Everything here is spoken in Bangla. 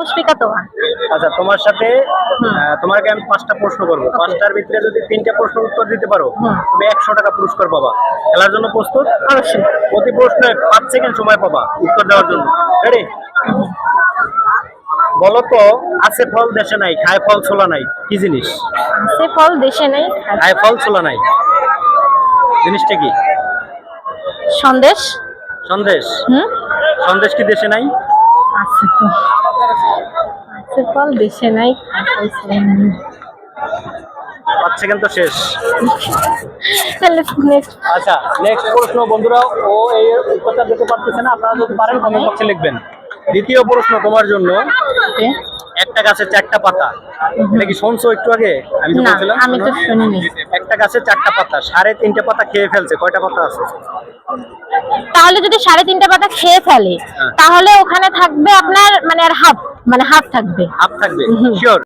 পুষ্পিকা তোমার। আচ্ছা, তোমার সাথে তোমাকে আমি 5টা প্রশ্ন করব। 5টার ভিতরে যদি 3টে প্রশ্ন উত্তর দিতে পারো তুমি 100 টাকা পুরস্কার পাবা। খেলার জন্য প্রস্তুত? অবশ্যই। প্রতি প্রশ্নে 5 সেকেন্ড সময় পাবা উত্তর দেওয়ার জন্য। রেডি? বলো তো, আছে ফল দেশে নাই, খায় ফল ছোলা নাই, কি জিনিস? সে ফল দেশে নেই, খায় ফল ছোলা নাই, জিনিসটা কি? সন্দেশ। সন্দেশ? সন্দেশ কি দেশে নাই? আছে তো, আছে ফল দেশে নাই, খায় ফল দেশে নেই। 5 সেকেন্ড তো শেষ। তাহলে next। আচ্ছা, নেক্সট প্রশ্ন বন্ধুরা, ও এই উত্তরটা দিতে পারতেছে না, আপনারা যদি পারেন কমেন্ট বক্সে লিখবেন। দ্বিতীয় প্রশ্ন তোমার জন্য। Okay. একটা গাছে 4টা পাতা, এটা কি শুনছো একটু আগে আমি যে না, বলছিলাম? আমি তো শুনিনি। একটা গাছে 4টা পাতা, 3.5 পাতা খেয়ে ফেলছে, কয়টা পাতা আছে? তাহলে যদি 3.5 পাতা খেয়ে ফেলে, তাহলে ওখানে থাকবে আপনার মানে আর হাফ, মানে হাফ থাকবে। হাফ থাকবে, শিওর?